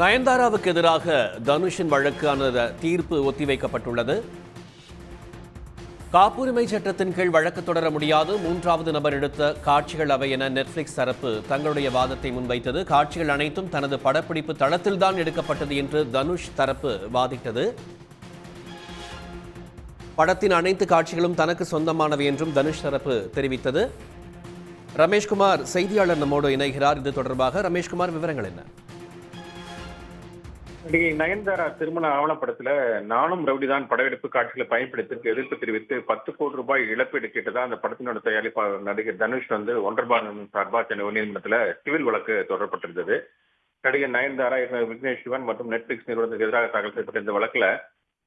நயன்தாராவுக்கு எதிராக தனுஷின் வழக்கான தீர்ப்பு ஒத்திவைக்கப்பட்டுள்ளது. காப்புரிமை சட்டத்தின் கீழ் வழக்கு தொடர முடியாது, மூன்றாவது நபர் எடுத்த காட்சிகள் அவை என நெட்ஃபிளிக்ஸ் தரப்பு தங்களுடைய வாதத்தை முன்வைத்தது. காட்சிகள் அனைத்தும் தனது படப்பிடிப்பு தளத்தில்தான் எடுக்கப்பட்டது என்று தனுஷ் தரப்பு வாதிட்டது. படத்தின் அனைத்து காட்சிகளும் தனக்கு சொந்தமானவை என்றும் தனுஷ் தரப்பு தெரிவித்தது. ரமேஷ்குமார் செய்தியாளர் நம்மோடு இணைகிறார். இது தொடர்பாக ரமேஷ்குமார், விவரங்கள் என்ன? நயன்தாரா திருமண ஆவணப்படத்துல நானும் ரவுடிதான் படப்பிடிப்பு காட்சிகளை பயன்படுத்திற்கு எதிர்ப்பு தெரிவித்து 10 கோடி ரூபாய் இழப்பீடு கேட்டதா அந்த படத்தினோட தயாரிப்பாளர் நடிகர் தனுஷ் ஒன்றர்பார் சார்பா சென்னை உயர்நீதிமன்றத்துல சிவில் வழக்கு தொடரப்பட்டிருந்தது. நடிகர் நயன்தாரா, விக்னேஷ் சிவன் மற்றும் நெட்ஃபிளிக்ஸ் நிறுவனத்துக்கு எதிராக தாக்கல் செய்யப்பட்ட இந்த வழக்குல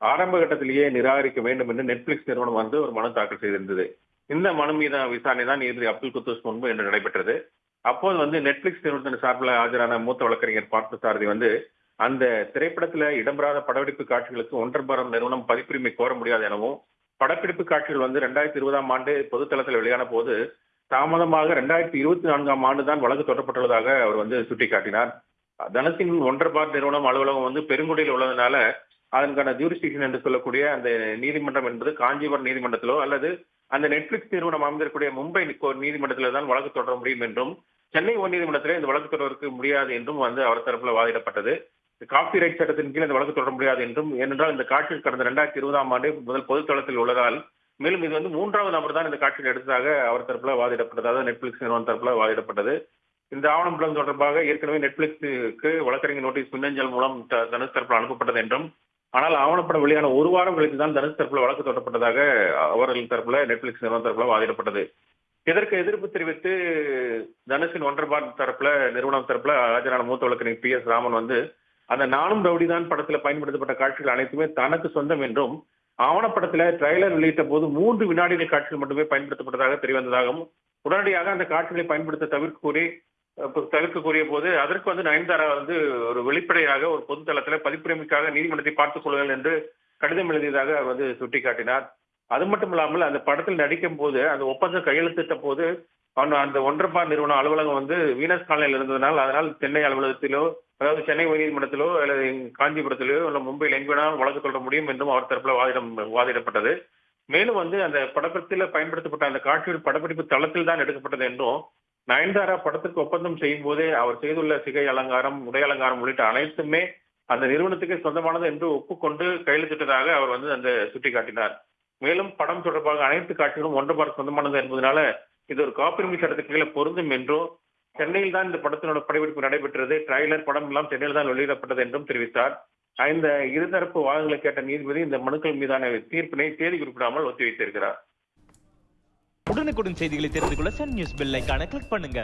ஆரம்ப கட்டத்திலேயே நிராகரிக்க வேண்டும் என்று நெட்ஃபிளிக்ஸ் நிறுவனம் ஒரு மனு தாக்கல் செய்திருந்தது. இந்த மனு மீதான விசாரணை தான் நீதிபதி அப்துல் குத்தூஸ் முன்பு என்று நடைபெற்றது. அப்போது நெட்ஃபிளிக்ஸ் நிறுவனத்தின் சார்பில் ஆஜரான மூத்த வழக்கறிஞர் பார்த்தசாரதி அந்த திரைப்படத்துல இடம்பெறாத படப்பிடிப்பு காட்சிகளுக்கு ஒன்றர்பாரம் நிறுவனம் பதிப்புரிமை கோர முடியாது எனவும், படப்பிடிப்பு காட்சிகள் 2020ஆம் ஆண்டு பொதுத்தளத்தில் வெளியான போது தாமதமாக 2024ஆம் ஆண்டு தான் வழக்கு தொடரப்பட்டுள்ளதாக அவர் சுட்டிக்காட்டினார். தனுஷின் ஒன்றர்பார் நிறுவனம் அலுவலகம் பெருங்குடியில் உள்ளதனால அதற்கான ஜூரிஸ்டிக்ஷன் என்று சொல்லக்கூடிய அந்த நீதிமன்றம் என்பது காஞ்சிபுரம் நீதிமன்றத்திலோ அல்லது அந்த நெட்ஃபிளிக்ஸ் நிறுவனம் அமைந்திருக்கூடிய மும்பை நீதிமன்றத்தில் தான் வழக்கு தொடர முடியும் என்றும், சென்னை உயர்நீதிமன்றத்திலே இந்த வழக்கு தொடர்க்க முடியாது என்றும் அவர் தரப்புல வாதிடப்பட்டது. காப்பிரைட் சட்டத்தின் கீழ் இந்த வழக்கு தொடர முடியாது என்றும், ஏனென்றால் இந்த காட்சிகள் கடந்த 2020ஆம் ஆண்டு முதல் பொதுத்தளத்தில் உள்ளதால், மேலும் இது மூன்றாவது நபர் தான் இந்த காட்சிகள் எடுத்ததாக அவர் தரப்புல வாதிடப்பட்டது. அதாவது நெட்ஃபிளிக்ஸ் நிறுவனம் தரப்புல வாதிடப்பட்டது. இந்த ஆவணப்படம் தொடர்பாக ஏற்கனவே நெட்ஃபிளிக்ஸுக்கு வழக்கறிஞர் நோட்டீஸ் மின்னஞ்சல் மூலம் தனுஷ் தரப்புல அனுப்பப்பட்டது என்றும், ஆனால் ஆவணப்படம் வெளியான ஒரு வாரம் கழித்து தான் தனுஷ் தரப்புல வழக்கு தொடரப்பட்டதாக அவர்கள் தரப்புல நெட்ஃபிளிக்ஸ் நிறுவனம் தரப்புல வாதிடப்பட்டது. இதற்கு எதிர்ப்பு தெரிவித்து தனுஷின் ஒன்றர்பார் தரப்புல நிறுவனம் தரப்புல ஆஜரான மூத்த வழக்கறிஞர் PS ராமன் அந்த நானும் ரவுடிதான் படத்துல பயன்படுத்தப்பட்ட காட்சிகள் அனைத்துமே தனக்கு சொந்தம் என்றும், ஆவணப்படத்துல ட்ரைலர் வெளியிட்ட போது 3 வினாடிகள் காட்சிகள் மட்டுமே பயன்படுத்தப்பட்டதாக தெரியவந்ததாகவும், உடனடியாக அந்த காட்சிகளை பயன்படுத்த தவிர்க்க கூறிய போது அதற்கு நயன்தாரா ஒரு வெளிப்படையாக ஒரு பொதுத்தளத்துல பதிப்புரிமைக்காக நீதிமன்றத்தை பார்த்துக் கொள்ளுங்கள் என்று கடிதம் எழுதியதாக அவர் சுட்டிக்காட்டினார். அது மட்டும் இல்லாமல் அந்த படத்தில் நடிக்கும் போது அந்த ஒப்பந்தம் கையெழுத்திட்ட போது அந்த ஒன்றர்பார் நிறுவன அலுவலகம் வீனஸ் காலனியில் இருந்ததனால், அதனால் சென்னை அலுவலகத்திலோ அதாவது சென்னை உயர்நீதிமன்றத்திலோ அல்லது காஞ்சிபுரத்திலோ இல்ல மும்பையில் எங்கு வேணாலும் வழக்கு தொடர முடியும் என்றும் அவர் தரப்புல வாதிடப்பட்டது. மேலும் அந்த படத்தில் பயன்படுத்தப்பட்ட அந்த காட்சிகள் படப்பிடிப்பு தளத்தில் தான் எடுக்கப்பட்டது என்றும், நயன்தாரா படத்திற்கு ஒப்பந்தம் செய்யும் போதே அவர் செய்துள்ள சிகை அலங்காரம், உடை அலங்காரம் உள்ளிட்ட அனைத்துமே அந்த நிறுவனத்துக்கு சொந்தமானது என்று ஒப்புக்கொண்டு கையெழுத்திட்டதாக அவர் சுட்டிக்காட்டினார். மேலும் படம் தொடர்பாக அனைத்து காட்சிகளும் ஒன்றர்பார் சொந்தமானது என்பதனால இது ஒரு காப்புரிமை சட்டத்துக்கு கீழே பொருந்தும் என்றும், சென்னையில் தான் இந்த படத்தினோட படப்பிடிப்பு நடைபெற்றது, ட்ரைலர் படம் எல்லாம் சென்னையில் தான் வெளியிடப்பட்டது என்றும் தெரிவித்தார். இந்த இருதரப்பு வாதங்களை கேட்ட நீதிபதி இந்த மனுக்கள் மீதான தீர்ப்பினை தேதி குறிப்பிடாமல் ஒத்திவைத்திருக்கிறார். உடனுக்குடன் செய்திகளை தெரிந்து கொள்ள சன் நியூஸ் பெல் ஐகானை கிளிக் பண்ணுங்க.